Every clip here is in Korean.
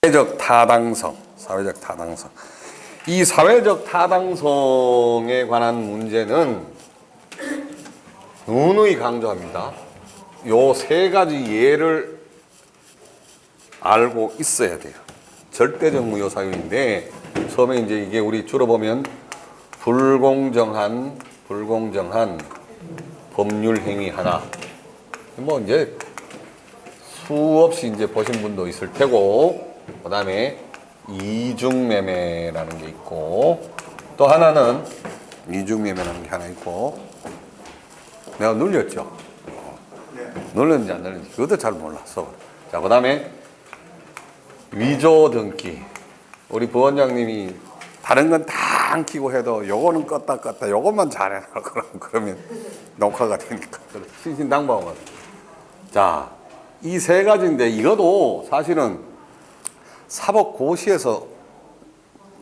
사회적 타당성, 사회적 타당성. 이 사회적 타당성에 관한 문제는 누누이 강조합니다. 요 세 가지 예를 알고 있어야 돼요. 절대적 무효 사유인데 처음에 이제 이게 우리 줄여보면 불공정한 법률 행위 하나. 뭐 이제 수없이 이제 보신 분도 있을 테고, 그 다음에 이중매매라는 게 있고, 또 하나는 이중매매라는 게 하나 있고, 내가 눌렸죠? 눌렸는지 안 눌렸는지 그것도 잘 몰랐어. 자, 그 다음에 위조 등기. 우리 부원장님이 다른 건 다 안 키고 해도 요거는 껐다 요것만 잘해. 그러면 녹화가 되니까. 신신당부하면. 자, 이 세 가지인데 이것도 사실은 사법고시에서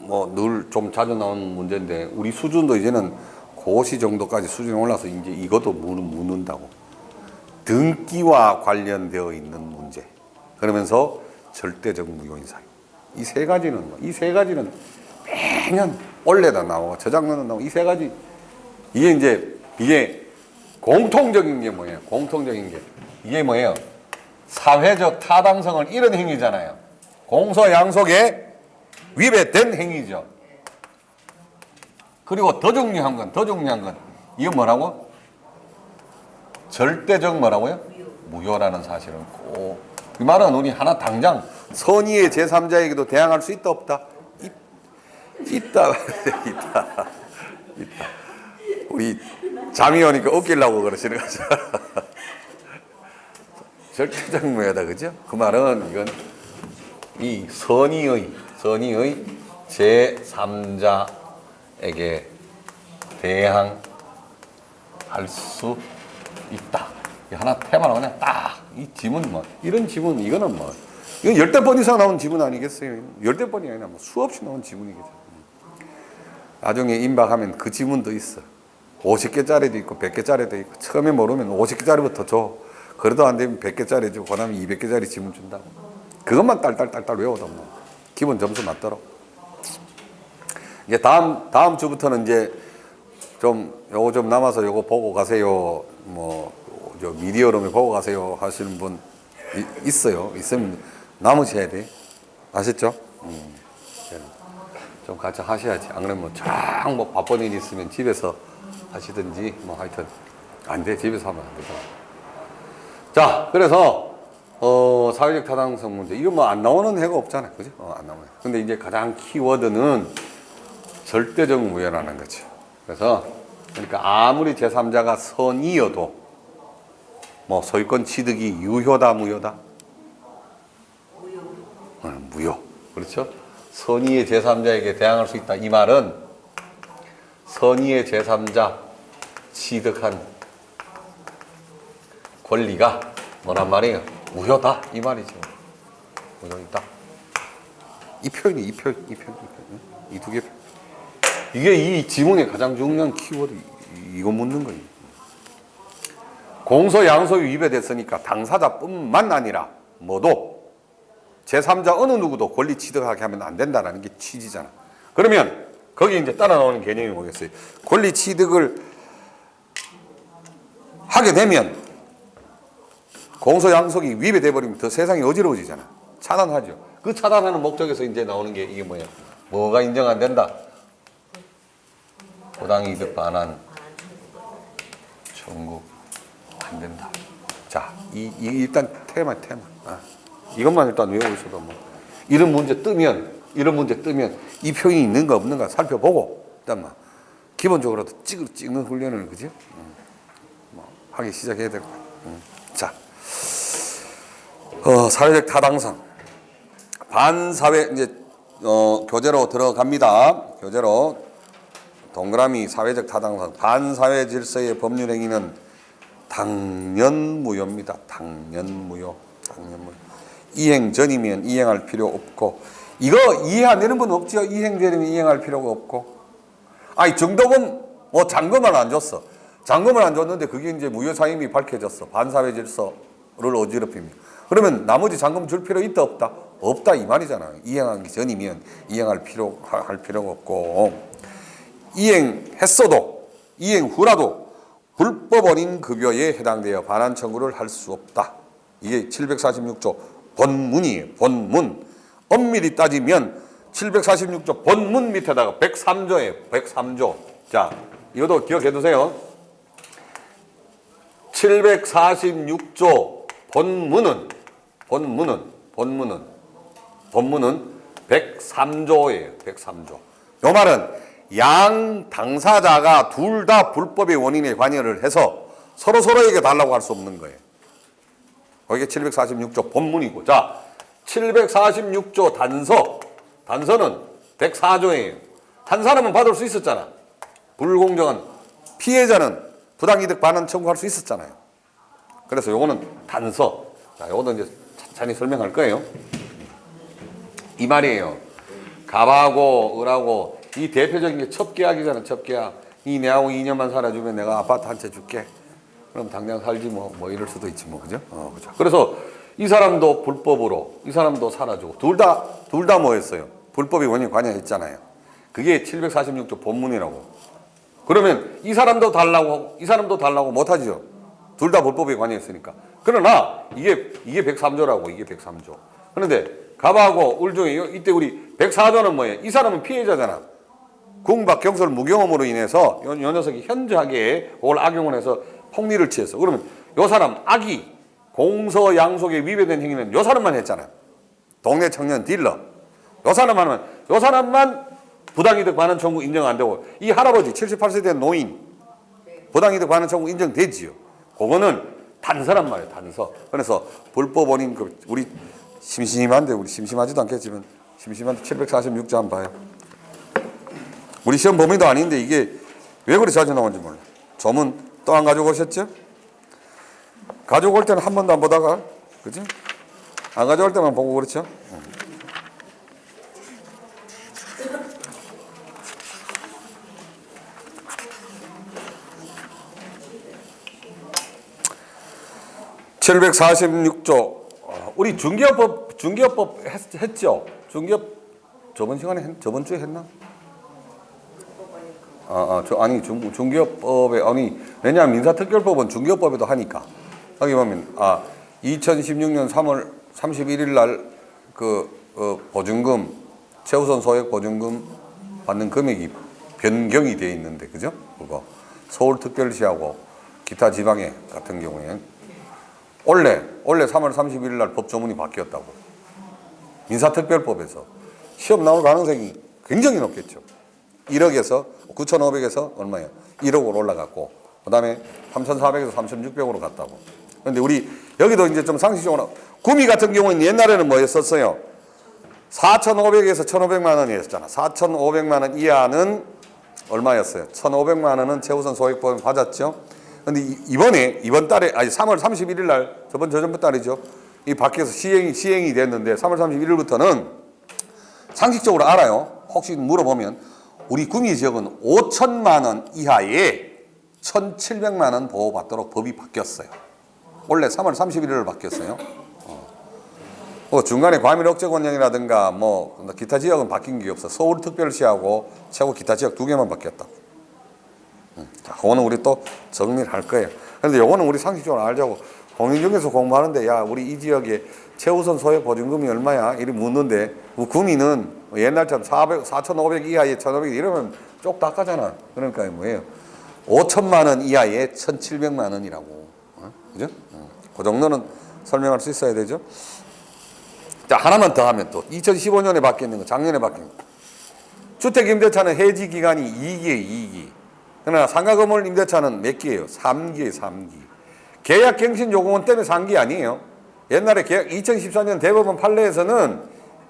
뭐 늘 좀 자주 나오는 문제인데 우리 수준도 이제는 고시 정도까지 수준이 올라서 이제 이것도 묻는다고. 등기와 관련되어 있는 문제. 그러면서 절대적 무효인 사유. 이 세 가지는 매년 올해다 나오고 저작년도 나오고 이 세 가지. 이게 공통적인 게 뭐예요? 공통적인 게. 이게 뭐예요? 사회적 타당성을 잃은 행위잖아요. 공소 양속에 위배된 행위죠. 그리고 더 중요한 건 이건 뭐라고? 절대적 뭐라고요? 무효라는 사실은 꼭. 이 말은 우리 하나 당장 선의의 제3자에게도 대항할 수 있다 없다? 있다. 우리 잠이 오니까 웃기려고 그러시는 거죠. 절대적 무효다, 그죠? 그 말은 이건 이 선의의 제3자에게 대항할 수 있다. 이 하나 테마로 그냥 딱 이 지문 뭐 이런 지문 이거는 뭐 이건 열대 번 이상 나온 지문 아니겠어요? 열대 번이 아니라 뭐 수없이 나온 지문이겠죠. 나중에 임박하면 그 지문도 있어. 50개짜리도 있고 100개짜리도 있고 처음에 모르면 50개짜리부터 줘. 그래도 안 되면 100개짜리 주고 그다음에 200개짜리 지문 준다고. 그것만 딸딸 외워도 뭐 기본 점수 맞더라. 이제 다음 주부터는 이제 요거 좀 남아서 요거 보고 가세요. 뭐 저 미디어룸에 보고 가세요 하시는 분 있어요. 있으면 남으셔야 돼. 아셨죠? 좀 같이 하셔야지. 안 그러면 뭐 바쁜 일 있으면 집에서 하시든지 뭐 하여튼 안 돼. 집에서 하면 안 되잖아. 자, 그래서 사회적 타당성 문제 이거 뭐 안 나오는 해가 없잖아요, 그죠? 안 나오네. 근데 이제 가장 키워드는 절대적 무효라는 거죠. 그래서 그러니까 아무리 제3자가 선이어도 뭐 소유권 취득이 유효다 무효다? 무효. 그렇죠? 선의의 제3자에게 대항할 수 있다. 이 말은 선의의 제3자 취득한 권리가 뭐란 말이에요? 무효다. 이 말이죠. 무효이다. 이 표현이 이 두 개. 이게 이 지문의 가장 중요한 키워드. 이거 묻는 거예요. 공소 양속이 위배됐으니까 당사자뿐만 아니라 모두 제3자 어느 누구도 권리 취득하게 하면 안 된다는 게 취지잖아. 그러면 거기 이제 따라 나오는 개념이 뭐겠어요? 권리 취득을 하게 되면 공소 양속이 위배돼 버리면 더 세상이 어지러워지잖아. 차단하죠. 그 차단하는 목적에서 이제 나오는 게 이게 뭐예요? 뭐가 인정 안 된다? 부당이득 반환 청구 안 된다. 자, 일단 테마. 이것만 일단 외우고 있어도 뭐 이런 문제 뜨면 이 표현이 있는가 없는가 살펴보고 일단 막 기본적으로 찍는 훈련을 그죠? 뭐 하기 시작해야 될 거야. 자, 사회적 타당성 반사회 이제 교재로 들어갑니다. 교재로 동그라미 사회적 타당성 반사회 질서의 법률 행위는 당연무효입니다. 당연무효. 이행 전이면 이행할 필요 없고 이거 이해 안 되는 분 없죠? 이행 전이면 이행할 필요가 없고 아니 정덕은 뭐 잔금을 안 줬어. 잔금을 안 줬는데 그게 이제 무효사임이 밝혀졌어. 반사회 질서를 어지럽힙니다. 그러면 나머지 잔금 줄 필요 있다 없다? 없다 이 말이잖아. 이행하기 전이면 할 필요가 없고, 이행했어도 이행 후라도 불법 원인 급여에 해당되어 반환 청구를 할 수 없다. 이게 746조 본문이에요. 본문. 엄밀히 따지면 746조 본문 밑에다가 103조예요. 103조. 자, 이것도 기억해 두세요. 746조 본문은 103조예요. 103조. 요 말은 양 당사자가 둘 다 불법의 원인에 관여를 해서 서로에게 달라고 할 수 없는 거예요. 거기에 746조 본문이고. 자, 746조 단서는 104조예요. 한 사람은 받을 수 있었잖아. 불공정한 피해자는 부당이득 반환 청구할 수 있었잖아요. 그래서 요거는 단서. 자, 요것도 이제 찬찬히 설명할 거예요. 이 말이에요. 갑하고 을하고 이 대표적인 게 첩계약이잖아. 첩계약. 이 내하고 2년만 살아주면 내가 아파트 한 채 줄게. 그럼 당장 살지 뭐 이럴 수도 있지 뭐, 그죠? 그죠. 그래서 이 사람도 불법으로 이 사람도 살아주고 둘 다 뭐였어요? 불법의 원인 관여했잖아요. 그게 746조 본문이라고. 그러면 이 사람도 달라고 못하죠. 둘 다 불법에 관여했으니까. 그러나 이게 103조라고. 이게 103조. 그런데 갑하고 을 중에 이때 우리 104조는 뭐예요? 이 사람은 피해자잖아. 궁박 경설 무경험으로 인해서 요 녀석이 현저하게 그걸 악용을 해서 폭리를 취했어. 그러면 요 사람 악이 공서 양속에 위배된 행위는 요 사람만 했잖아요. 동네 청년 딜러. 요 사람만 부당이득 반환 청구 인정 안 되고, 이 할아버지 78세 된 노인 부당이득 반환 청구 인정되지요. 그거는 단서란 말이에요. 단서. 그래서 불법 원인 우리 심심한데 우리 심심하지도 않겠지만 심심한데 746조 한번 봐요. 우리 시험 범위도 아닌데 이게 왜 그리 자주 나오는지 몰라. 조문 또 안 가지고 오셨죠? 가지고 올 때는 한 번도 안 보다가, 그지? 안 가져올 때만 보고 그렇죠? 746조. 우리 중개업법 했죠? 중개업 저번 주에 했나? 중개업법에, 왜냐하면 민사특별법은 중개업법에도 하니까. 여기 보면, 2016년 3월 31일 날 보증금, 최우선 소액 보증금 받는 금액이 변경이 되어 있는데, 그죠? 그거. 서울특별시하고 기타 지방에 같은 경우에 원래 3월 31일 날 법조문이 바뀌었다고. 민사특별법에서 시험 나올 가능성이 굉장히 높겠죠. 1억에서 9,500에서 얼마예요? 1억으로 올라갔고, 그 다음에 3,400에서 3,600으로 갔다고. 그런데 우리 여기도 이제 좀 상식적으로, 구미 같은 경우는 옛날에는 뭐였었어요? 4,500에서 1,500만 원이었잖아. 4,500만 원 이하는 얼마였어요? 1,500만 원은 최우선 소액보험 받았죠. 근데 이번 달에, 3월 31일 날, 저전부 달이죠. 이 밖에서 시행이 됐는데, 3월 31일부터는 상식적으로 알아요. 혹시 물어보면, 우리 구미 지역은 5천만 원 이하에 1,700만 원 보호받도록 법이 바뀌었어요. 원래 3월 31일을 바뀌었어요. 중간에 과밀억제권령이라든가 기타 지역은 바뀐 게 없어. 서울특별시하고 최고 기타 지역 2개만 바뀌었다. 자, 그거는 우리 또 정리를 할 거예요. 그런데 요거는 우리 상식적으로 알자고. 공인중개소 공부하는데, 야, 우리 이 지역에 최우선 소액 보증금이 얼마야? 이렇게 묻는데, 구미는 옛날처럼 4,500 이하에 1,500 이러면 쪽 닦아잖아. 그러니까 뭐예요? 5천만 원 이하에 1,700만 원이라고. 그죠? 그 정도는 설명할 수 있어야 되죠. 자, 하나만 더 하면 또 2015년에 바뀌는 거, 작년에 바뀐 거. 주택임대차는 해지 기간이 2기예요, 2기. 그러나 상가건물 임대차는 몇 기예요? 3기예요, 3기. 계약갱신요금은 때문에 3기 아니에요. 옛날에 2014년 대법원 판례에서는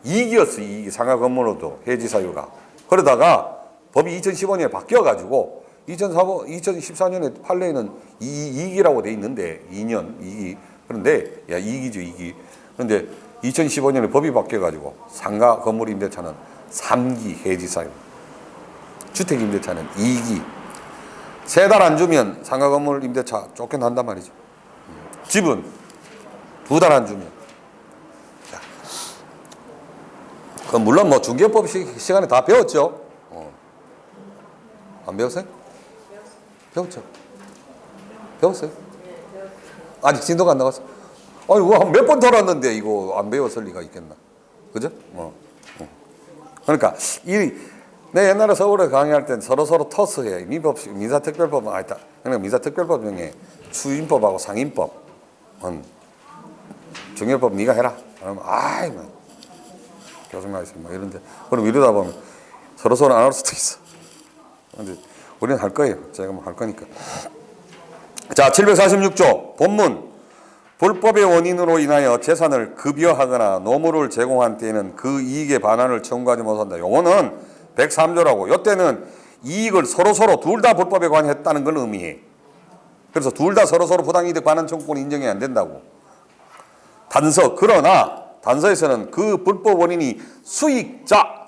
2기였어, 2기. 상가건물로도 해지 사유가. 그러다가 법이 2015년에 바뀌어가지고 2014년에 판례에는 2기라고 돼 있는데 2년 2기. 그런데 2기죠, 2기. 그런데 2015년에 법이 바뀌어가지고 상가 건물 임대차는 3기 해지 사유. 주택 임대차는 2기. 3달 안 주면 상가 건물 임대차 쫓겨난단 말이죠. 집은 2달 안 주면. 자, 물론 뭐 중개법 시간에 다 배웠죠. 안 배웠어요? 배웠죠. 배웠어요? 아직 진도가 안 나갔어. 아니 몇 번 돌았는데 이거 안 배웠을 리가 있겠나? 그죠? 그러니까 내 옛날에 서울에 강의할 땐 서로 토스해. 민사특별법은 아니다. 그러니까 민사특별법 중에 추인법하고 상인법, 중개법 네가 해라. 그러면 아이 뭐 교수님 하겠습니다. 뭐 이런데 그럼 이러다 보면 서로 안 할 수도 있어. 근데 우리는 할 거예요. 제가 뭐 할 거니까. 자, 746조 본문. 불법의 원인으로 인하여 재산을 급여하거나 노무를 제공한 때에는 그 이익의 반환을 청구하지 못한다. 요거는 103조라고. 요때는 이익을 서로 둘 다 불법에 관여했다는 걸 의미해. 그래서 둘 다 서로 부당이득 반환 청구권이 인정이 안 된다고. 그러나 단서에서는 그 불법 원인이 수익자,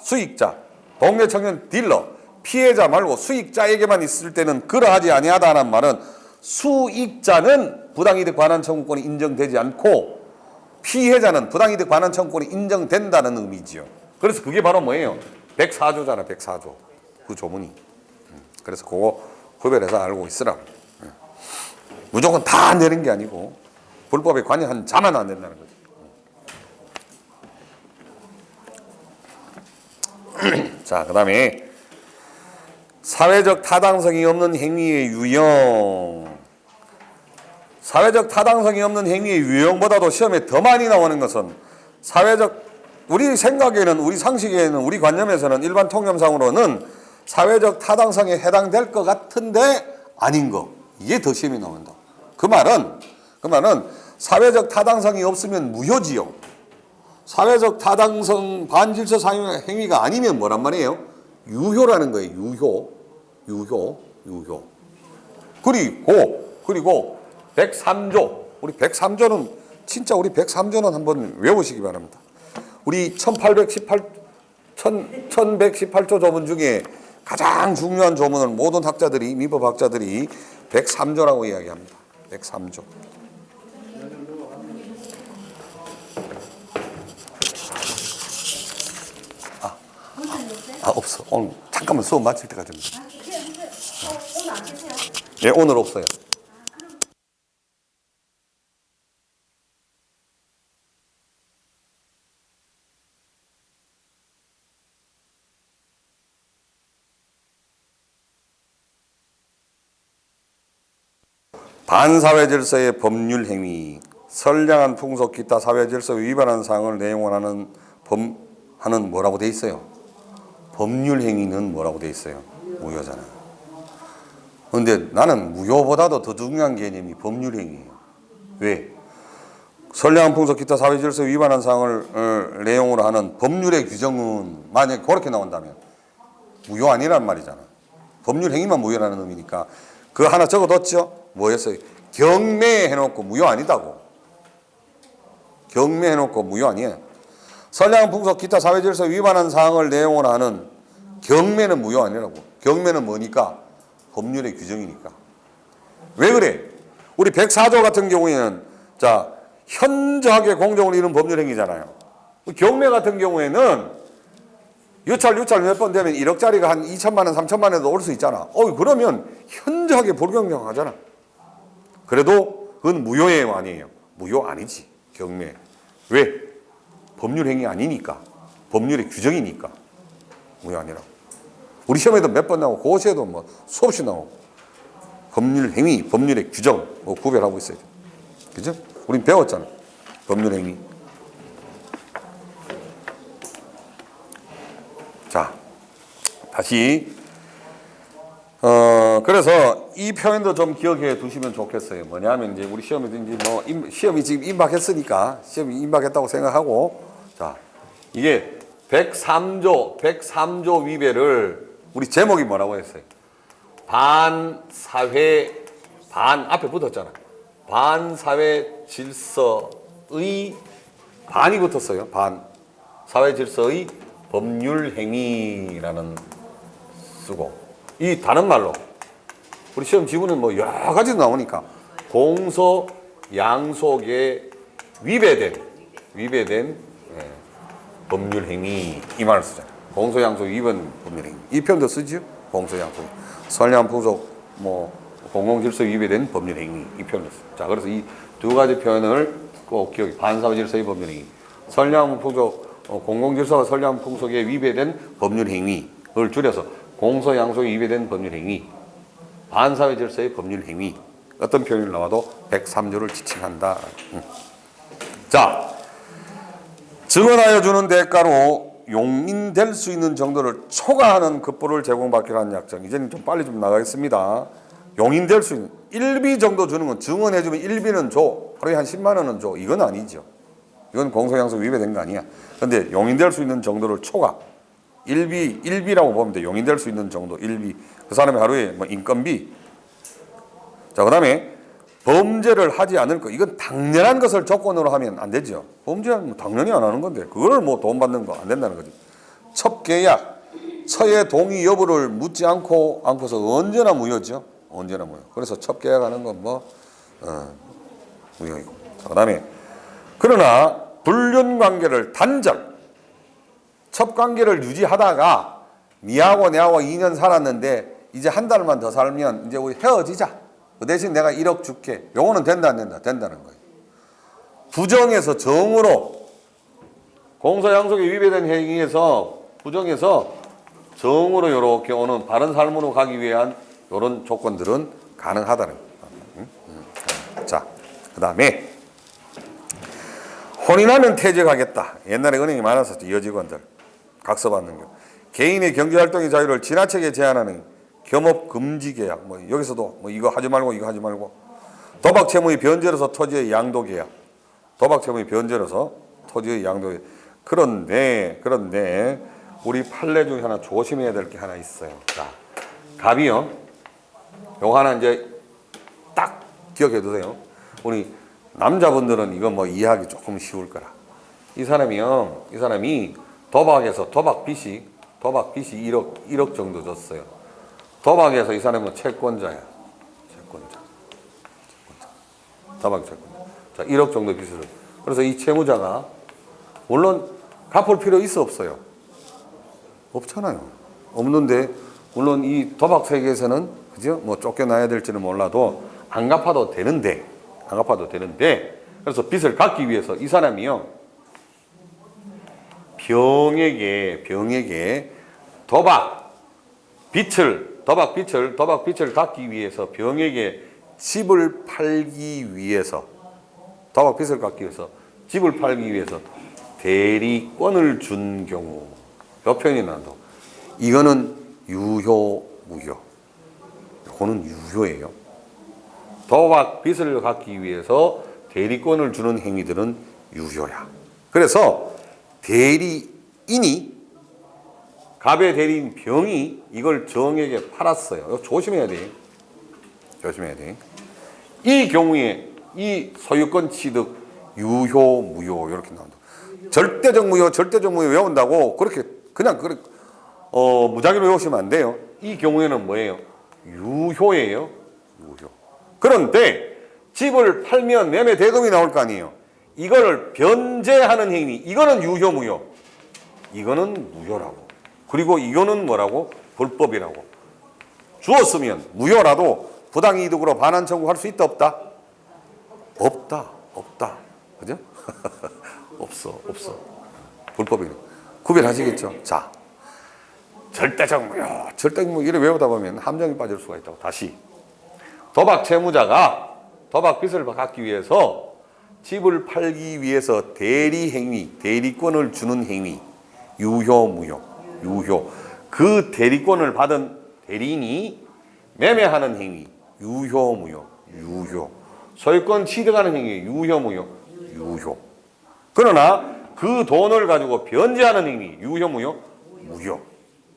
동네 청년 딜러, 피해자 말고 수익자에게만 있을 때는 그러하지 아니하다는 말은 수익자는 부당이득 반환 청구권이 인정되지 않고 피해자는 부당이득 반환 청구권이 인정된다는 의미지요. 그래서 그게 바로 뭐예요? 104조잖아, 104조. 그 조문이. 그래서 그거 구별해서 알고 있으라. 무조건 다 안 되는 게 아니고 불법에 관여한 자만 안 된다는 거죠. 자, 그 다음에 사회적 타당성이 없는 행위의 유형. 사회적 타당성이 없는 행위의 유형보다도 시험에 더 많이 나오는 것은 우리 생각에는, 우리 상식에는, 우리 관념에서는 일반 통념상으로는 사회적 타당성에 해당될 것 같은데 아닌 거. 이게 더 시험에 나온다. 그 말은 사회적 타당성이 없으면 무효지요. 사회적 타당성 반질서 사용 행위가 아니면 뭐란 말이에요? 유효라는 거예요. 유효. 그리고 103조. 우리 103조는 진짜 우리 103조는 한번 외우시기 바랍니다. 우리 1118조 조문 중에 가장 중요한 조문을 모든 학자들이, 민법학자들이 103조라고 이야기합니다. 103조. 없어. 오늘 잠깐만 수업 마칠 때까지. 오늘 안 계세요? 예, 오늘 없어요. 반사회 질서의 법률 행위, 선량한 풍속 기타 사회 질서 위반한 사항을 내용을 하는 뭐라고 돼 있어요? 법률 행위는 뭐라고 돼 있어요? 무효잖아요. 그런데 나는 무효보다도 더 중요한 개념이 법률 행위예요. 왜? 선량한 풍속 기타 사회 질서 위반한 사항을 내용으로 하는 법률의 규정은 만약에 그렇게 나온다면 무효 아니란 말이잖아. 법률 행위만 무효라는 의미니까 그 하나 적어뒀죠? 뭐였어요? 경매해놓고 무효 아니다고. 경매해놓고 무효 아니에요. 선량한 풍속 기타 사회 질서 위반한 사항을 내용으로 하는 경매는 무효 아니라고. 경매는 뭐니까? 법률의 규정이니까. 왜 그래? 우리 104조 같은 경우에는 자 현저하게 공정을 이룬 법률 행위잖아요. 경매 같은 경우에는 유찰 몇 번 되면 1억짜리가 한 2천만 원, 3천만 원에도 올 수 있잖아. 그러면 현저하게 불공정하잖아. 그래도 그건 무효예요, 아니에요? 무효 아니지. 경매. 왜? 법률 행위 아니니까. 법률의 규정이니까. 무효 아니라. 우리 시험에도 몇 번 나오고 고시에도 뭐 수없이 나오고. 법률 행위, 법률의 규정 구별하고 있어야 돼. 그죠? 우린 배웠잖아. 법률 행위. 자, 다시 그래서 이 표현도 좀 기억해 두시면 좋겠어요. 뭐냐면 이제 우리 시험이 시험이 지금 임박했으니까 시험이 임박했다고 생각하고 자, 이게 103조 위배를 우리 제목이 뭐라고 했어요? 반사회 앞에 붙었잖아. 반사회 질서의 반이 붙었어요. 사회 질서의 법률 행위라는 쓰고 이 다른 말로 우리 시험 지문은 뭐 여러 가지 나오니까 공소 양속에 위배된 법률행위 이 말을 쓰잖아요. 공소양소 위반 법률행위 이 표현도 쓰죠. 공소양소 선량 풍속 뭐 공공질서 위배에 대한 법률행위 이 표현을 써요. 자 그래서 이 두 가지 표현을 꼭 기억해. 반사회 질서의 법률행위 선량 풍속 공공질서와 선량 풍속에 위배된 법률행위를 줄여서 공소양소에 위배된 법률행위 반사회 질서의 법률행위 어떤 표현이 나와도 103조를 지칭한다. 자 증언하여 주는 대가로 용인될 수 있는 정도를 초과하는 급부를 제공받기로 한 약정. 이제는 좀 빨리 좀 나가겠습니다. 용인될 수 있는 1비 정도 주는 건 증언해주면 1비는 줘. 하루에 한 10만 원은 줘. 이건 아니죠. 이건 공소양소 위배된 거 아니야. 그런데 용인될 수 있는 정도를 초과. 1비라고 보면 돼. 용인될 수 있는 정도 1비. 그 사람이 하루에 뭐 인건비. 자, 그 다음에 범죄를 하지 않을 거. 이건 당연한 것을 조건으로 하면 안 되죠. 범죄는 뭐 당연히 안 하는 건데 그거를 뭐 돈 받는 거 안 된다는 거지. 첩계약, 처의 동의 여부를 묻지 않고서 언제나 무효죠. 언제나 무효. 그래서 첩계약하는 건 뭐 무효이고. 자, 그다음에 그러나 불륜관계를 단절, 첩관계를 유지하다가 니하고 내하고 2년 살았는데 이제 한 달만 더 살면 이제 우리 헤어지자. 그 대신 내가 1억 줄게. 요거는 된다 안 된다? 된다는 거예요. 부정해서 정으로 공소양속에 위배된 행위에서 부정해서 정으로 이렇게 오는 바른 삶으로 가기 위한 이런 조건들은 가능하다는 거예요. 자, 그 다음에 혼인하면 퇴직하겠다. 옛날에 은행이 많았었죠. 여직원들 각서받는 거. 개인의 경제활동의 자유를 지나치게 제한하는 겸업 금지 계약. 뭐 여기서도 뭐 이거 하지 말고 이거 하지 말고. 도박 채무의 변제로서 토지의 양도 계약. 도박 채무의 변제로서 토지의 양도 계약. 그런데 우리 판례 중에 하나 조심해야 될 게 하나 있어요. 자, 갑이요. 요거 하나 이제 딱 기억해 두세요. 우리 남자분들은 이거 뭐 이해하기 조금 쉬울 거라. 이 사람이 도박에서 도박 빚이 1억 정도 줬어요. 도박에서 이 사람은 채권자야. 채권자. 도박 채권자. 자, 1억 정도 빚을. 그래서 이 채무자가 물론 갚을 필요 있어 없어요? 없잖아요. 없는데 물론 이 도박 세계에서는 그죠? 뭐 쫓겨나야 될지는 몰라도 안 갚아도 되는데 그래서 빚을 갚기 위해서 이 사람이요 병에게 도박 빚을 갚기 위해서 병에게 집을 팔기 위해서 도박 빚을 갚기 위해서 집을 팔기 위해서 대리권을 준 경우 요 표현이 나도 이거는 유효 무효. 이거는 유효예요. 도박 빚을 갚기 위해서 대리권을 주는 행위들은 유효야. 그래서 대리인이 갑의 대리인 병이 이걸 정에게 팔았어요. 이거 조심해야 돼. 이 경우에 이 소유권 취득 유효 무효 이렇게 나온다. 절대적 무효 외운다고 그렇게 그냥 무작위로 외우시면 안 돼요. 이 경우에는 뭐예요? 유효예요. 유효. 그런데 집을 팔면 매매 대금이 나올 거 아니에요. 이거를 변제하는 행위. 이거는 유효 무효. 이거는 무효라고. 그리고 이거는 뭐라고? 불법이라고. 주었으면 무효라도 부당이득으로 반환 청구할 수 있다 없다? 없다. 그죠? 없어. 불법이네. 구별하시겠죠? 자, 절대적 무효 이래 외우다 보면 함정에 빠질 수가 있다고. 다시 도박 채무자가 도박 빚을 갚기 위해서 집을 팔기 위해서 대리권을 주는 행위 유효 무효. 그 대리권을 받은 대리인이 매매하는 행위 유효 무효. 소유권 취득하는 행위 유효 무효. 그러나 그 돈을 가지고 변제하는 행위 유효 무효.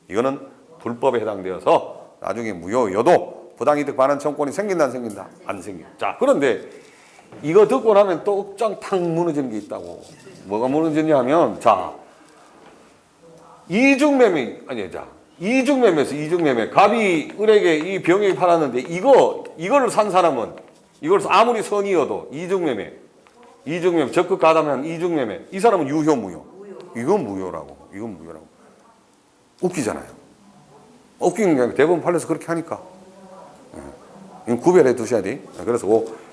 이거는 불법에 해당되어서 나중에 무효여도 부당이득 반환 청구권이 생긴다 안 생긴다? 안 생겨. 자, 그런데 이거 듣고 나면 또 억장 탁 무너지는 게 있다고. 뭐가 무너지냐 하면 자, 이중매매. 갑이 을에게 이 병에게 팔았는데 이거를 산 사람은 이걸 아무리 선이어도 이중매매 적극 가담한 이중매매 이 사람은 유효 무효. 이건 무효라고. 이건 무효라고. 웃기잖아요. 웃기는 게 아니라 대부분 판례에서 그렇게 하니까. 이건 구별해 두셔야 돼. 그래서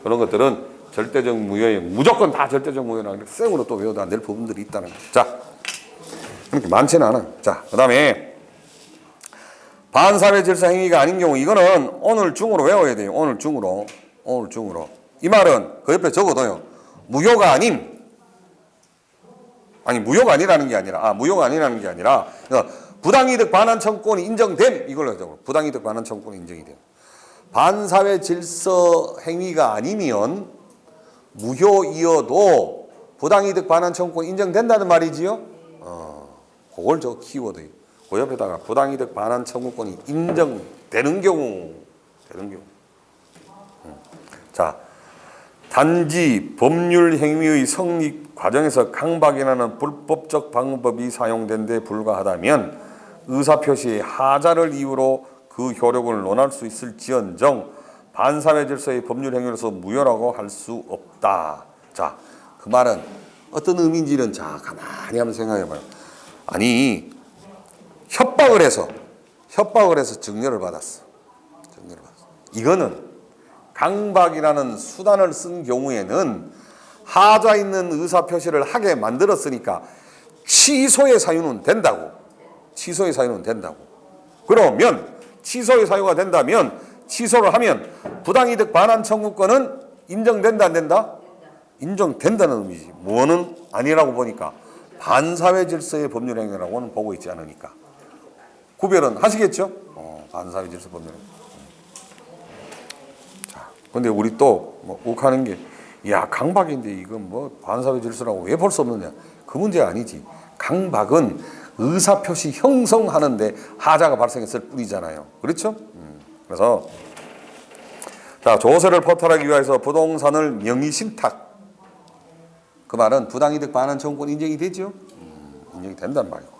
그런 것들은 절대적 무효에 무조건 다 절대적 무효라는 생으로 또 외워도 안 될 부분들이 있다는 거죠. 자, 그렇게 많지는 않아. 자, 그 다음에 반사회 질서 행위가 아닌 경우 이거는 오늘 중으로 외워야 돼요. 오늘 중으로. 오늘 중으로. 이 말은 그 옆에 적어둬요. 무효가 아닌. 아니 무효가 아니라는 게 아니라 무효가 아니라는 게 아니라 그러니까 부당이득 반환 청구권이 인정됨 이걸로 적어. 부당이득 반환 청구권이 인정이 돼요. 반사회 질서 행위가 아니면 무효이어도 부당이득 반환 청구권 인정된다는 말이지요. 그걸 저 키워드예요. 그 옆에다가 부당이득 반환 청구권이 인정되는 경우, 자, 단지 법률 행위의 성립 과정에서 강박이라는 불법적 방법이 사용된 데 불과하다면 의사표시의 하자를 이유로 그 효력을 논할 수 있을지언정 반사회 질서의 법률 행위로서 무효라고 할 수 없다. 자, 그 말은 어떤 의미인지는 자 가만히 한번 생각해봐요. 아니 협박을 해서 증여를 받았어. 이거는 강박이라는 수단을 쓴 경우에는 하자 있는 의사표시를 하게 만들었으니까 취소의 사유는 된다고. 그러면 취소의 사유가 된다면 취소를 하면 부당이득 반환 청구권은 인정된다 안 된다? 인정된다는 의미지. 뭐는 아니라고 보니까 반사회 질서의 법률 행위라고는 보고 있지 않으니까. 구별은 하시겠죠? 반사회 질서 법률 행위. 자, 근데 우리 또 뭐 욱하는 게 야, 강박인데 이건 뭐 반사회 질서라고 왜 볼 수 없느냐? 그 문제가 아니지. 강박은 의사표시 형성하는데 하자가 발생했을 뿐이잖아요. 그렇죠? 그래서 자, 조세를 포탈하기 위해서 부동산을 명의신탁. 그 말은 부당이득 반환 청구권 인정이 되죠? 인정이 된단 말이고.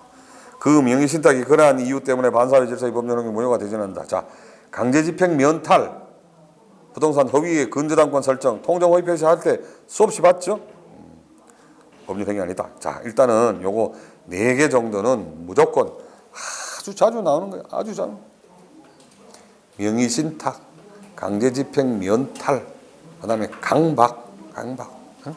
그 명의신탁이 그러한 이유 때문에 반사회 질서의 법률행위 무효가 되지 않는다. 자, 강제집행 면탈. 부동산 허위의 근저당권 설정, 통정 허위 표시할 때 수없이 봤죠? 법률행위 아니다. 자, 일단은 요거 4개 정도는 무조건 아주 자주 나오는 거예요. 아주 자주. 명의신탁, 강제집행 면탈, 그 다음에 강박. 응?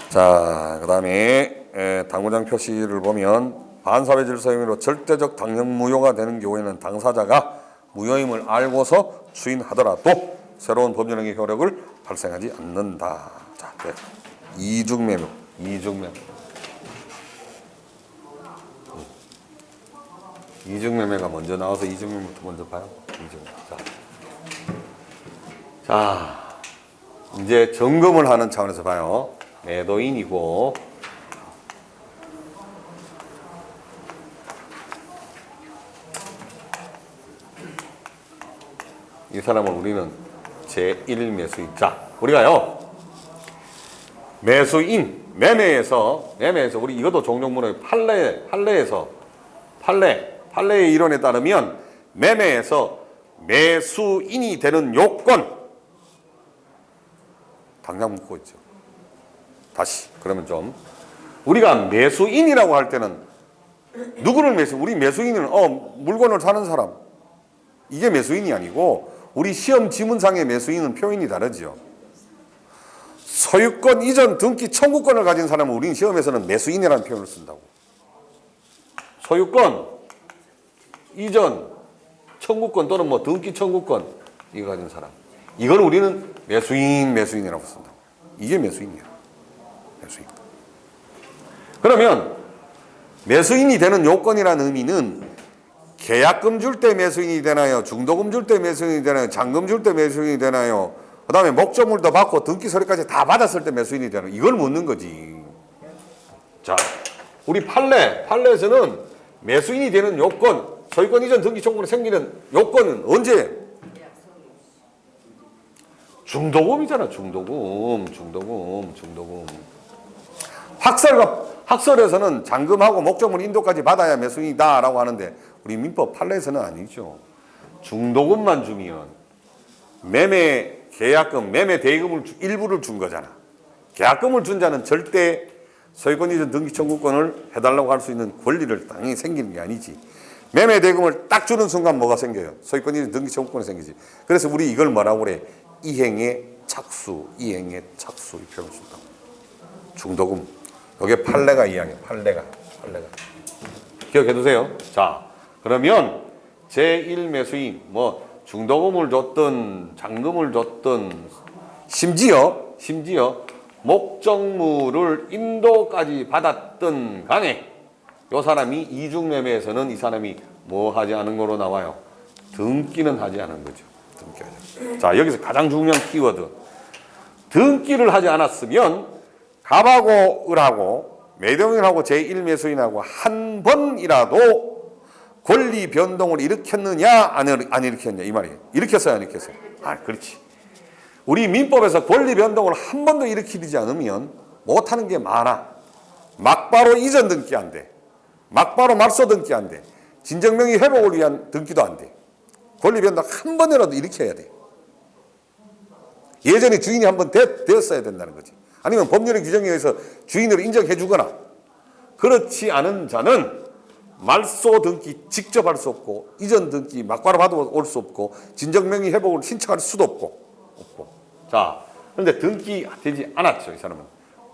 자, 그 다음에 당구장 표시를 보면 반사회 질서 행위로 절대적 당형 무효가 되는 경우에는 당사자가 무효임을 알고서 추인하더라도 새로운 법률행위 효력을 발생하지 않는다. 자, 네. 이중매매. 이중매매가 먼저 나와서 이중매매부터 먼저 봐요. 자, 이제 점검을 하는 차원에서 봐요. 매도인이고 이 사람을 우리는 제1매수인. 자, 우리가요 매수인 매매에서 우리 이것도 종종 물어요. 판례의 이론에 따르면 매매에서 매수인이 되는 요건 당장 묻고 있죠. 다시 그러면 좀 우리가 매수인이라고 할 때는 누구를 우리 매수인은 물건을 사는 사람, 이게 매수인이 아니고 우리 시험 지문상의 매수인은 표현이 다르죠. 소유권 이전 등기 청구권을 가진 사람은 우리는 시험에서는 매수인이라는 표현을 쓴다고. 소유권 이전 청구권 또는 뭐 등기 청구권 이거 가진 사람, 이걸 우리는 매수인이라고 쓴다고. 이게 매수인이야. 매수인. 그러면 매수인이 되는 요건이라는 의미는 계약금 줄 때 매수인이 되나요? 중도금 줄 때 매수인이 되나요? 잔금 줄 때 매수인이 되나요? 그 다음에 목적물도 받고 등기 서류까지 다 받았을 때 매수인이 되나요? 이걸 묻는 거지. 자, 우리 판례에서는 매수인이 되는 요건, 소유권 이전 등기 청구로 생기는 요건은 언제? 중도금이잖아. 중도금. 학설에서는 잔금하고 목적물 인도까지 받아야 매수인이다라고 하는데 우리 민법 판례에서는 아니죠. 중도금만 주면 매매 계약금, 매매 대금을 일부를 준 거잖아. 계약금을 준 자는 절대 소유권 이전 등기 청구권을 해달라고 할 수 있는 권리를 당연히 생기는 게 아니지. 매매 대금을 딱 주는 순간 뭐가 생겨요? 소유권 이전 등기 청구권이 생기지. 그래서 우리 이걸 뭐라고 그래? 이행의 착수, 이행의 착수 이 표현을 쓴다. 중도금. 이게 판례가 이양이에요. 판례가. 기억해 두세요. 자, 그러면 제1매수인 뭐 중도금을 줬든 잔금을 줬든 심지어 목적물을 인도까지 받았던 간에 요 사람이 이중매매에서는 이 사람이 뭐 하지 않은 거로 나와요? 등기는 하지 않은 거죠. 등기하지. 자, 여기서 가장 중요한 키워드. 등기를 하지 않았으면 갑하고 을하고 매도인하고 제1매수인하고 한 번이라도 권리 변동을 일으켰느냐 안 일으켰냐 이 말이에요. 일으켰어요 안 일으켰어요? 아, 그렇지. 우리 민법에서 권리 변동을 한 번도 일으키지 않으면 못하는 게 많아. 막바로 이전 등기 안 돼. 막바로 말소 등기 안 돼. 진정명의 회복을 위한 등기도 안 돼. 권리 변동 한 번이라도 일으켜야 돼. 예전에 주인이 한 번 되었어야 된다는 거지. 아니면 법률의 규정에 의해서 주인으로 인정해 주거나. 그렇지 않은 자는 말소 등기 직접 할 수 없고 이전 등기 막바로 받아올 수 없고 진정명의 회복을 신청할 수도 없고. 자, 그런데 등기 되지 않았죠, 이 사람은.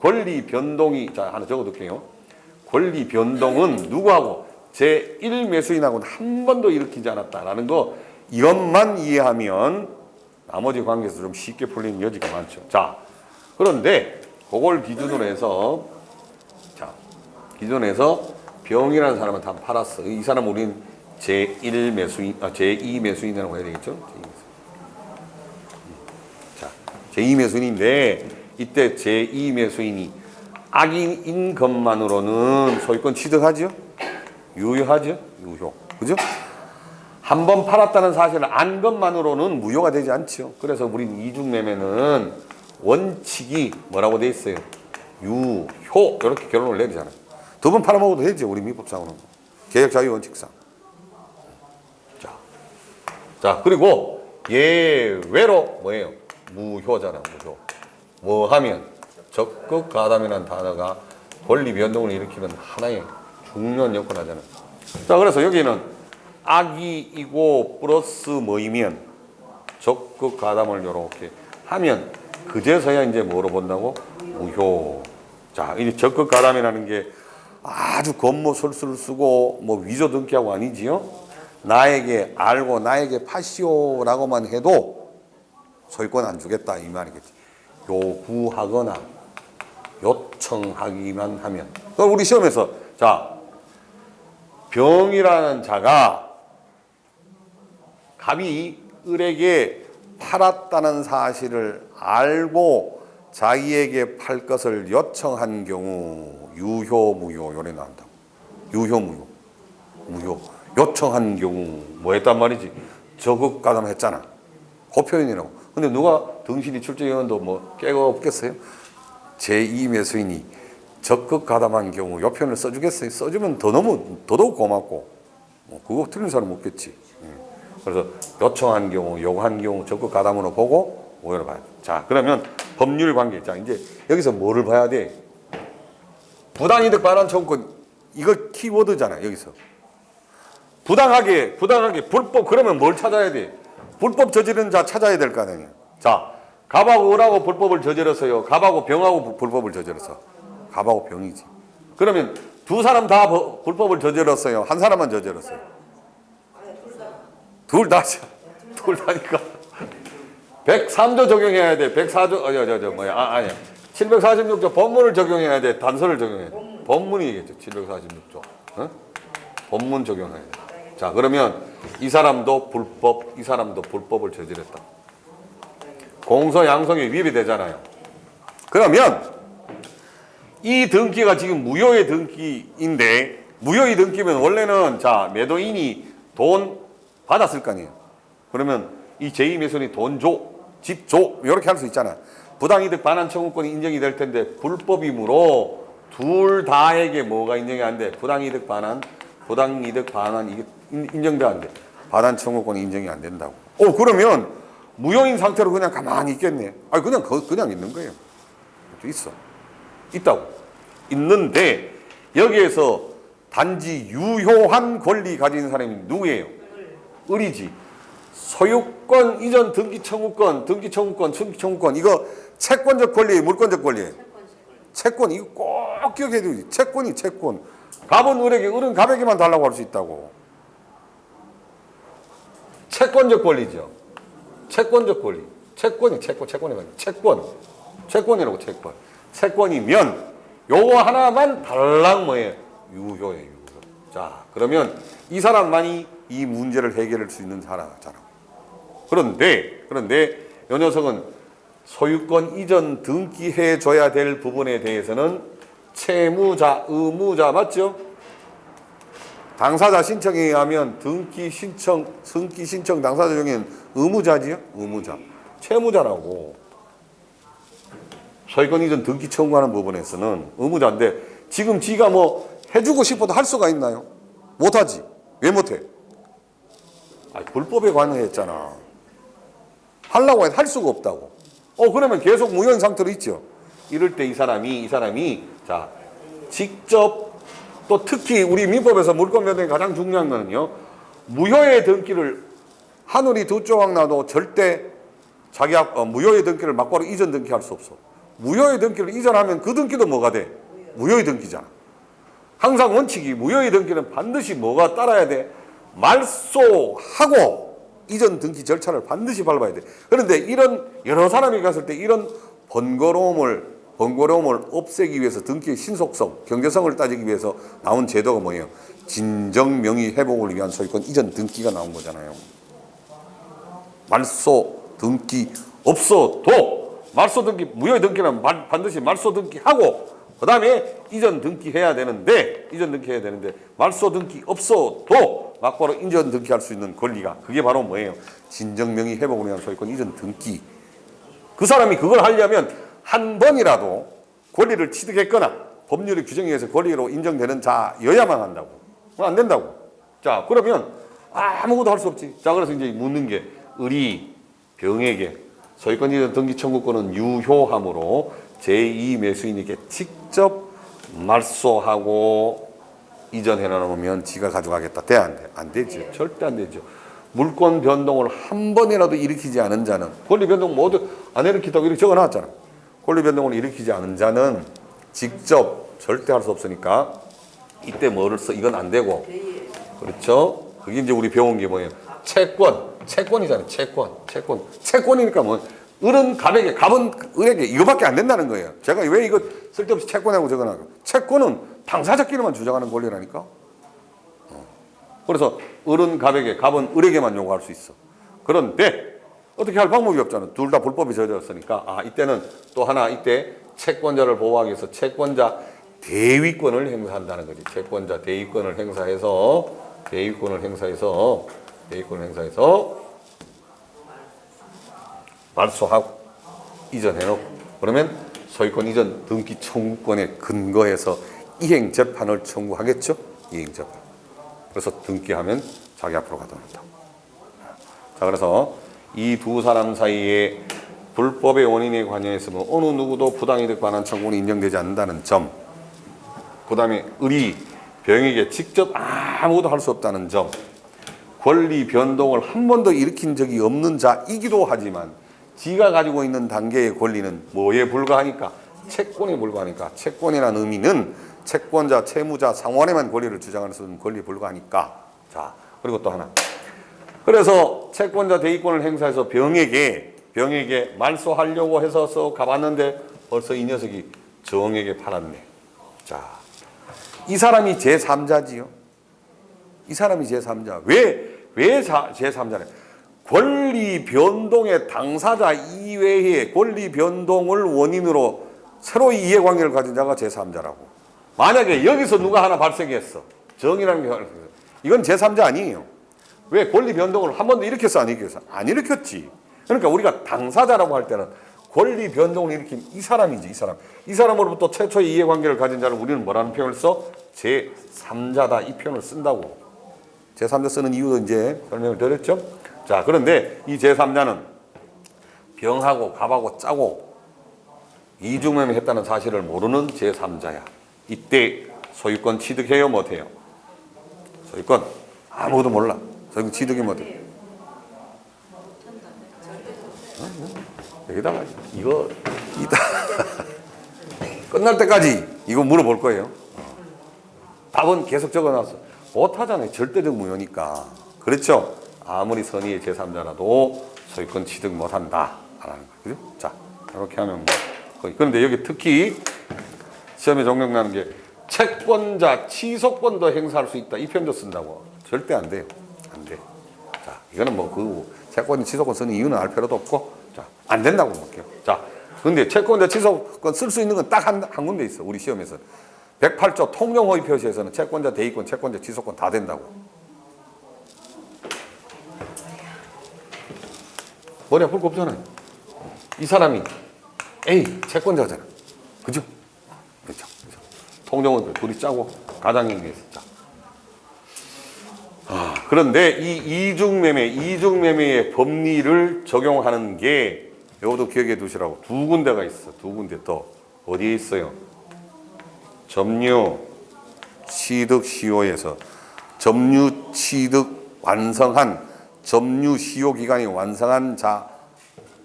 권리 변동이, 자, 하나 적어둘게요. 권리 변동은 누구하고? 제1매수인하고는 한 번도 일으키지 않았다라는 거, 이것만 이해하면 나머지 관계에서 좀 쉽게 풀리는 여지가 많죠. 자, 그런데 그걸 기준으로 해서, 자, 기준에서 병이라는 사람은 다 팔았어. 이 사람 우린 제1매수인, 제2매수인이라고 해야 되겠죠? 제2매수인인데 이때 제2매수인이 악인인 것만으로는 소유권 취득하죠? 유효하죠? 유효. 그죠? 한 번 팔았다는 사실을 안 것만으로는 무효가 되지 않죠. 그래서 우린 이중매매는 원칙이 뭐라고 돼 있어요? 유효. 이렇게 결론을 내리잖아요. 두 번 팔아먹어도 되죠. 우리 민법상으로는. 계약자유 원칙상. 자, 그리고 예외로 뭐예요? 무효잖아, 무효. 뭐 하면? 적극 가담이라는 단어가 권리 변동을 일으키는 하나의 중요한 역할을 하잖아요. 자, 그래서 여기는 악의이고 플러스 뭐이면 적극 가담을 이렇게 하면 그제서야 이제 뭐로 본다고? 무효. 자, 이 적극 가담이라는 게 아주 겉모술수를 쓰고 뭐 위조 등기하고 아니지요? 나에게 알고 나에게 파시오라고만 해도 소유권 안 주겠다 이 말이겠지. 요구하거나 요청하기만 하면. 그럼 우리 시험에서 자, 병이라는 자가 갑이 을에게 팔았다는 사실을 알고 자기에게 팔 것을 요청한 경우 유효 무효 요래 나온다고. 유효 무효. 요청한 경우 뭐 했단 말이지? 적극 가담했잖아. 그 표현이라고. 근데 누가 등신이 출제위원도 뭐 깨가 없겠어요? 제2매수인이 적극 가담한 경우 요 표현을 써주겠어요? 써주면 더더욱 고맙고 그거 틀린 사람 없겠지. 그래서 요청한 경우, 요구한 경우 적극 가담으로 보고 오해를 봐야 돼. 자, 그러면 법률 관계. 자, 이제 여기서 뭐를 봐야 돼? 부당이득 반환 청구권 이거 키워드잖아. 여기서 부당하게 불법 그러면 뭘 찾아야 돼? 불법 저지른 자 찾아야 될 거 아니에요. 자, 갑하고 을하고 불법을 저질렀어요. 갑하고 병하고 불법을 저질렀어. 갑하고 병이지. 그러면 두 사람 다 불법을 저질렀어요. 한 사람만 저질렀어요. 둘 다니까. 103조 적용해야 돼. 104조 아니야. 746조 법문을 적용해야 돼. 단서를 적용해야 돼. 법문이겠죠. 746조. 어? 법문 적용해야 돼. 자, 그러면 이 사람도 불법, 이 사람도 불법을 저질렀다. 공소 양성이 위배이 되잖아요. 그러면 이 등기가 지금 무효의 등기인데 무효의 등기면 원래는 자, 매도인이 돈 받았을 거 아니에요. 그러면 이 제2매수인이 돈 줘, 집 줘 이렇게 할 수 있잖아. 부당이득 반환 청구권이 인정이 될 텐데 불법이므로 둘 다에게 뭐가 인정이 안 돼? 부당이득 반환 이게 인정돼 안 돼. 반환 청구권이 인정이 안 된다고. 그러면 무효인 상태로 그냥 가만히 있겠네. 그냥 있는 거예요. 것도 있어. 있다고. 있는데 여기에서 단지 유효한 권리 가진 사람이 누구예요? 을이지. 소유권 이전 등기 청구권, 등기 청구권 이거 채권적 권리예요, 물권적 권리예요? 채권. 이거 꼭 기억해야 되지. 채권. 갑은 을에게, 을은 갑에게만 달라고 할 수 있다고. 채권적 권리죠. 채권적 권리. 채권이라고 채권. 채권이면 요거 하나만 달랑 뭐예요? 유효예요, 유효. 자, 그러면 이 사람만이 이 문제를 해결할 수 있는 사람이잖아. 그런데 요 녀석은 소유권 이전 등기해 줘야 될 부분에 대해서는 채무자, 의무자 맞죠? 당사자 신청에 의하면 등기 신청 당사자 중엔 의무자지요? 의무자. 채무자라고. 소유권 이전 등기 청구하는 부분에서는 의무자인데 지금 지가 뭐 해주고 싶어도 할 수가 있나요? 못하지. 왜 못해? 불법에 관여했잖아. 하려고 해도 할 수가 없다고. 그러면 계속 무효인 상태로 있죠. 이럴 때 이 사람이 자 직접 또 특히 우리 민법에서 물권 변동이 가장 중요한 거는요. 무효의 등기를 하늘이 두 조각 나도 절대 자기 무효의 등기를 막바로 이전 등기할 수 없어. 무효의 등기를 이전하면 그 등기도 뭐가 돼? 무효의 등기잖아. 항상 원칙이 무효의 등기는 반드시 뭐가 따라야 돼? 말소하고 이전 등기 절차를 반드시 밟아야 돼. 그런데 이런 여러 사람이 갔을 때 이런 번거로움을 없애기 위해서 등기의 신속성, 경제성을 따지기 위해서 나온 제도가 뭐예요? 진정명의 회복을 위한 소유권 이전 등기가 나온 거잖아요. 말소 등기 없어도 말소 등기, 무효의 등기는 반드시 말소 등기하고 그 다음에 이전 등기해야 되는데 말소 등기 없어도 막바로 이전 등기할 수 있는 권리가 그게 바로 뭐예요? 진정명의 회복을 위한 소유권 이전 등기. 그 사람이 그걸 하려면 한 번이라도 권리를 취득했거나 법률의 규정에 의해서 권리로 인정되는 자여야만 한다고. 그건 안 된다고. 자, 그러면 아무것도 할 수 없지. 자, 그래서 이제 묻는 게 을이 병에게 소유권 이전 등기 청구권은 유효하므로 제2 매수인에게 직접 말소하고 이전해 놓으면 지가 가져가겠다. 돼? 안 돼? 안 되죠. 절대 안 되죠. 물권 변동을 한 번이라도 일으키지 않은 자는 권리 변동 모두 안 일으키다고 이렇게 적어놨잖아. 권리 변동을 일으키지 않은 자는 직접 절대 할 수 없으니까 이때 뭐를 써? 이건 안 되고. 그렇죠? 그게 이제 우리 배운 게 뭐예요? 채권이잖아요. 채권이니까 뭐 을은 갑에게, 갑은 을에게 이거밖에 안 된다는 거예요. 제가 왜 이거 쓸데없이 채권이라고 적어놨나? 채권은 당사자끼리만 주장하는 권리라니까. 그래서 을은 갑에게, 갑은 을에게만 요구할 수 있어. 그런데 어떻게 할 방법이 없잖아. 둘 다 불법이 저질렀으니까 이때는 또 하나 이때 채권자를 보호하기 위해서 채권자 대위권을 행사한다는 거지. 채권자 대위권을 행사해서 말소하고 이전해놓고 그러면 소유권 이전 등기 청구권에 근거해서 이행재판을 청구하겠죠. 이행재판. 그래서 등기하면 자기 앞으로 가둬놓는다. 자, 그래서 이 두 사람 사이에 불법의 원인에 관여했으면 어느 누구도 부당이득 반환 청구는 인정되지 않는다는 점. 그 다음에 을이 병에게 직접 아무것도 할 수 없다는 점. 권리 변동을 한 번도 일으킨 적이 없는 자이기도 하지만 지가 가지고 있는 단계의 권리는 뭐에 불과하니까? 채권에 불과하니까. 채권이라는 의미는 채권자, 채무자, 상환에만 권리를 주장할 수 있는 권리에 불과하니까. 자, 그리고 또 하나. 그래서 채권자 대위권을 행사해서 병에게 말소하려고 해서 가봤는데 벌써 이 녀석이 정에게 팔았네. 자, 이 사람이 제3자지요. 이 사람이 제3자. 왜 제3자래? 권리 변동의 당사자 이외에 권리 변동을 원인으로 새로이 이해관계를 가진 자가 제3자라고. 만약에 여기서 누가 하나 발생했어. 정이라는 게 발생했어. 이건 제3자 아니에요. 왜? 권리 변동을 한 번도 일으켰어? 안 일으켰어? 안 일으켰지. 그러니까 우리가 당사자라고 할 때는 권리 변동을 일으킨 이 사람이지, 이 사람. 이 사람으로부터 최초의 이해관계를 가진 자를 우리는 뭐라는 표현을 써? 제3자다. 이 표현을 쓴다고. 제3자 쓰는 이유도 이제 설명을 드렸죠? 자, 그런데 이 제3자는 병하고 갑하고 짜고 이중매매 했다는 사실을 모르는 제3자야. 이때 소유권 취득해요, 못해요? 소유권 아무도 몰라. 소유권 취득이 못해. 여기다가 이거 끝날 때까지 이거 물어볼 거예요. 답은 계속 적어놨어. 못하잖아요. 절대적 무효니까. 그렇죠? 아무리 선의의 제3자라도 소유권 취득 못한다. 라는 거. 그죠? 자, 이렇게 하면 뭐 거의. 그런데 여기 특히 시험에 적용나는 게 채권자 취소권도 행사할 수 있다. 이 표현도 쓴다고. 절대 안 돼요. 안 돼. 자, 이거는 뭐 그 채권 취소권 쓰는 이유는 알 필요도 없고, 자, 안 된다고 볼게요. 자, 근데 채권자 취소권 쓸 수 있는 건 딱 한 군데 있어. 우리 시험에서. 108조 통용허위 표시에서는 채권자 대의권, 채권자 취소권 다 된다고. 머리 아플 거 없잖아요. 이 사람이 A 채권자잖아. 그죠? 그렇죠. 통용허위 둘이 짜고 가장형에서 짜. 그런데 이 이중매매의 법리를 적용하는 게 이것도 기억해 두시라고 두 군데가 있어. 두 군데 더. 어디에 있어요? 점유 취득 시효에서 점유 취득 완성한 점유 시효 기간이 완성한 자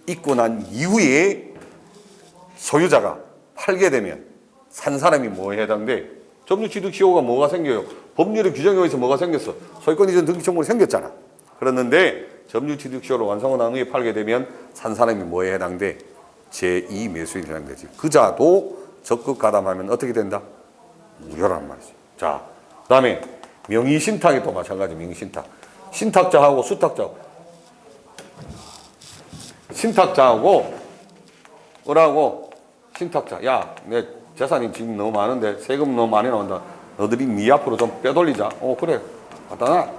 있고 난 이후에 소유자가 팔게 되면 산 사람이 뭐에 해당돼? 점유 취득 시효가 뭐가 생겨요? 법률의 규정에 의해서 뭐가 생겼어? 소유권 이전 등기 청구가 생겼잖아. 그랬는데 점유 취득 시효를 완성한 후에 팔게 되면 산 사람이 뭐에 해당돼? 제2 매수인에 해당되지. 그자도 적극 가담하면 어떻게 된다? 무효란 말이지. 자, 그다음에 명의신탁이 또 마찬가지. 명의신탁. 신탁자하고 수탁자하고 신탁자하고 을하고 신탁자. 야, 내 재산이 지금 너무 많은데 세금 너무 많이 나온다. 너들이 네 앞으로 좀 빼돌리자. 그래. 갖다 놔.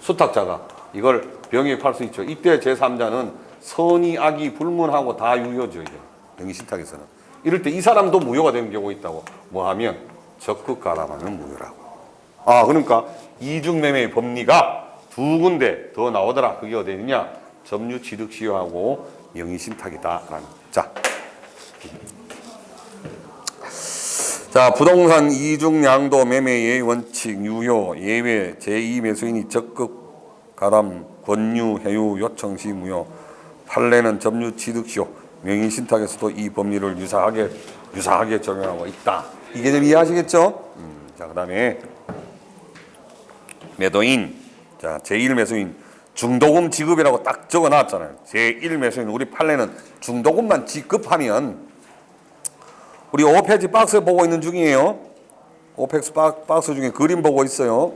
수탁자가 이걸 병에 팔 수 있죠. 이때 제3자는 선의, 악의 불문하고 다 유효죠. 이게 명의신탁에서는. 이럴 때 이 사람도 무효가 되는 경우가 있다고. 뭐 하면 적극 가담하면 무효라고. 그러니까 이중매매의 법리가 두 군데 더 나오더라. 그게 어디 있느냐? 점유 취득 시효하고 명의신탁이다라는. 자, 부동산 이중양도 매매의 원칙 유효 예외 제2 매수인이 적극 가담 권유 해유 요청 시 무효. 판례는 점유 취득 시효 명의신탁에서도 이 법리를 유사하게 적용하고 있다. 이 개념 이해하시겠죠? 자, 그다음에 매도인. 자, 제1 매수인 중도금 지급이라고 딱 적어 놨잖아요. 제1 매수인 우리 판례는 중도금만 지급하면 우리 5페이지 박스 보고 있는 중이에요. 5페이지 박스 중에 그림 보고 있어요.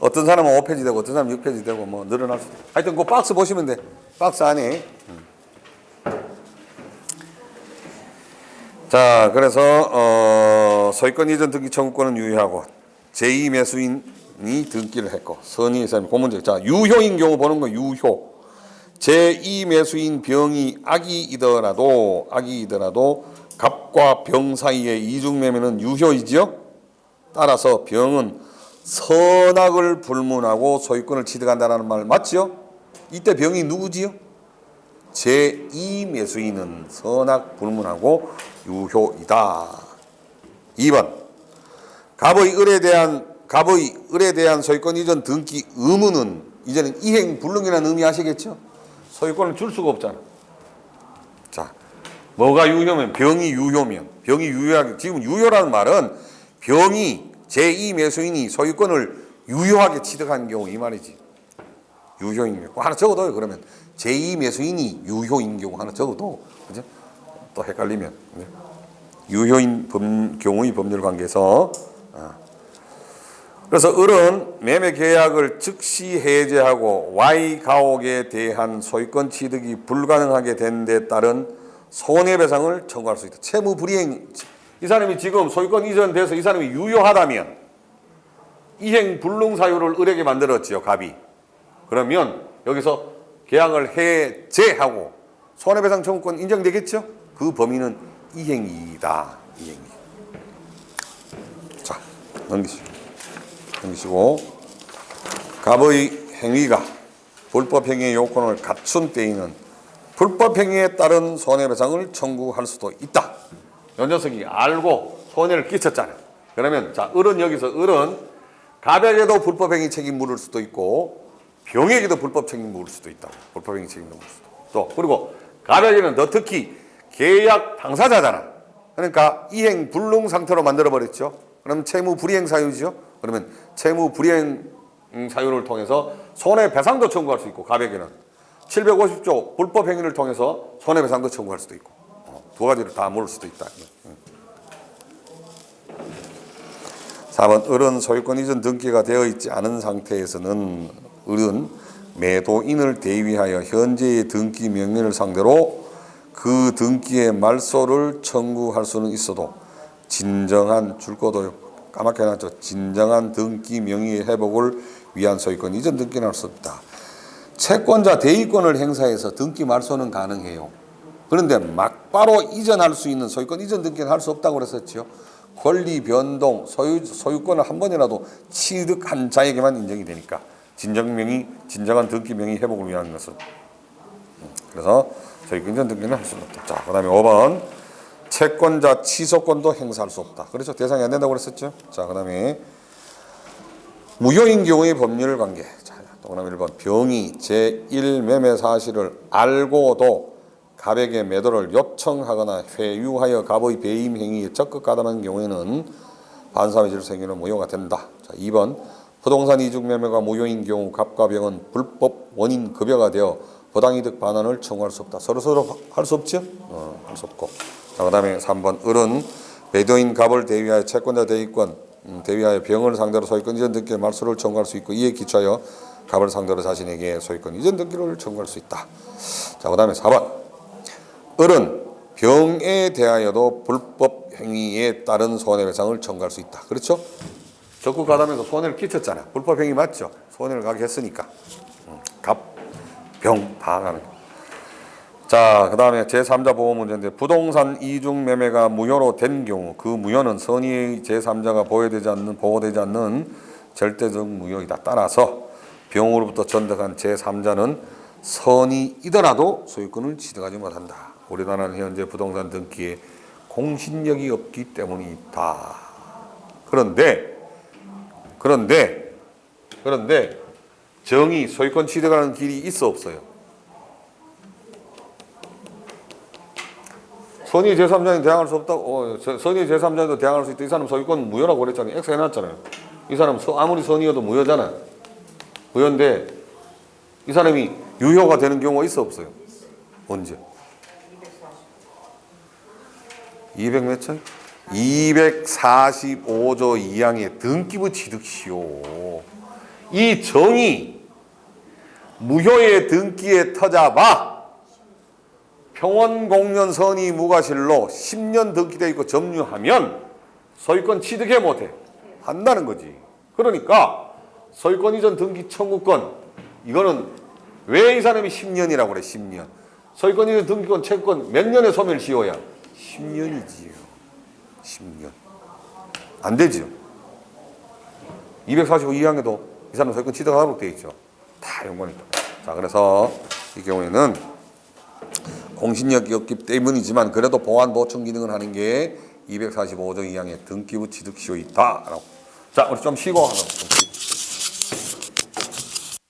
어떤 사람은 5페이지 되고 어떤 사람은 6페이지 되고 뭐 늘어날 수. 하여튼 그 박스 보시면 돼. 박스 안에. 자, 그래서 소유권 이전 등기 청구권은 유효하고 제2 매수인이 등기를 했고 선의의 사람이 그 문제. 자, 유효인 경우 보는 거 유효. 제2 매수인 병이 악이이더라도 갑과 병 사이의 이중매매는 유효이지요. 따라서 병은 선악을 불문하고 소유권을 취득한다는 말 맞지요? 이때 병이 누구지요? 제2 매수인은 선악 불문하고 유효이다. 2번 갑의 을에 대한 소유권 이전 등기 의무는 이제는 이행 불능이라는 의미 아시겠죠? 소유권을 줄 수가 없잖아. 자, 뭐가 유효면 병이 유효하게. 지금 유효라는 말은 병이 제2 매수인이 소유권을 유효하게 취득한 경우 이 말이지. 유효인 경우 하나 적어둬요. 그러면 제2 매수인이 유효인 경우 하나 적어도, 그죠? 또 헷갈리면. 그죠? 유효인 경우의 법률 관계에서. 그래서 을은 매매 계약을 즉시 해제하고 Y 가옥에 대한 소유권 취득이 불가능하게 된 데 따른 손해배상을 청구할 수 있다. 채무 불이행. 이 사람이 지금 소유권 이전돼서 이 사람이 유효하다면 이행 불능 사유를 을에게 만들었지요. 갑이. 그러면 여기서 계약을 해제하고 손해배상 청구권 인정되겠죠? 그 범위는 이행이다. 이행이. 자, 넘기시고 갑의 행위가 불법 행위의 요건을 갖춘 때에는 불법 행위에 따른 손해배상을 청구할 수도 있다. 요 녀석이 알고 손해를 끼쳤잖아. 그러면 자, 을은 여기서 을은 갑에게도 불법 행위 책임 물을 수도 있고 병에게도 불법 책임 물을 수도 있다. 불법 행위 책임 물을 수도. 또 그리고 갑에게는 너 특히 계약 당사자잖아. 그러니까 이행 불능 상태로 만들어 버렸죠. 그럼 채무 불이행 사유죠. 그러면 채무 불이행 사유를 통해서 손해배상도 청구할 수 있고 갑에게는 750조 불법 행위를 통해서 손해배상도 청구할 수도 있고 두 가지를 다 물을 수도 있다. 4번 을은 소유권 이전 등기가 되어 있지 않은 상태에서는 을은 매도인을 대위하여 현재의 등기 명의를 상대로 그 등기의 말소를 청구할 수는 있어도 진정한 줄 것도 까맣게 해놨죠. 진정한 등기 명의의 회복을 위한 소유권 이전 등기는 할 수 없다. 채권자 대위권을 행사해서 등기 말소는 가능해요. 그런데 막바로 이전할 수 있는 소유권 이전 등기는 할 수 없다고 그랬었죠. 권리 변동, 소유권을 한 번이라도 취득한 자에게만 인정이 되니까 진정한 등기 명의 회복을 위한 것은 그래서 소유권 이전 등기는 할 수는 없다. 자, 그다음에 5번 채권자 취소권도 행사할 수 없다. 그렇죠. 대상이 안 된다고 그랬었죠. 자, 그다음에 무효인 경우의 법률 관계. 자, 또 그다음에 1번 병이 제1매매 사실을 알고도 갑에게 매도를 요청하거나 회유하여 갑의 배임 행위에 적극 가담한 경우에는 반사의 질서행위는 무효가 된다. 자, 2번 부동산 이중 매매가 무효인 경우 갑과 병은 불법 원인 급여가 되어 부당이득 반환을 청구할 수 없다. 서로 할 수 없죠? 할 수 없고. 자, 그다음에 3번 을은 매도인 갑을 대위하여 채권자 대위권 대위하여 병을 상대로 소유권 이전 등기의 말소를 청구할 수 있고 이에 기초하여 갑을 상대로 자신에게 소유권 이전 등기를 청구할 수 있다. 자, 그다음에 4번 을은 병에 대하여도 불법 행위에 따른 손해배상을 청구할 수 있다. 그렇죠? 적극 가담해서 손해를 끼쳤잖아. 불법 행위 맞죠? 손해를 가게 했으니까. 갑, 병 다 가는. 자, 그 다음에 제3자 보호 문제인데 부동산 이중 매매가 무효로 된 경우 그 무효는 선의의 제3자가 보호되지 않는 절대적 무효이다. 따라서 병으로부터 전득한 제3자는 선의이더라도 소유권을 취득하지 못한다. 우리나라는 현재 부동산 등기에 공신력이 없기 때문이다. 그런데 정의 소유권 취득하는 길이 있어 없어요? 선의 제3자는 대항할 수 없다고. 선의 제3자도 대항할 수 있다. 이 사람 소유권 무효라고 그랬잖아요. X 해놨잖아요. 이 사람 아무리 선의여도 무효잖아. 무효인데 이 사람이 유효가 되는 경우가 있어 없어요? 언제? 200 몇 천? 245조 2항의 등기부 취득시효. 이 정의 무효의 등기에 터잡아 평원공년 선의 무과실로 10년 등기되어 있고 점유하면 소유권 취득해 못해. 한다는 거지. 그러니까 소유권 이전 등기 청구권 이거는 왜 이 사람이 10년이라고 그래? 10년. 소유권 이전 등기권 채권 몇 년의 소멸시효야? 10년이지요. 10년. 안 되죠. 245 이항에도 이 사람 소유권 취득하도록 되어 있죠. 다 연관이 있다. 자, 그래서 이 경우에는 공신력이 없기 때문이지만 그래도 보완 보충 기능을 하는 게 245조 2항의 등기부 취득시효이다. 자, 우리 좀 쉬고 하도록.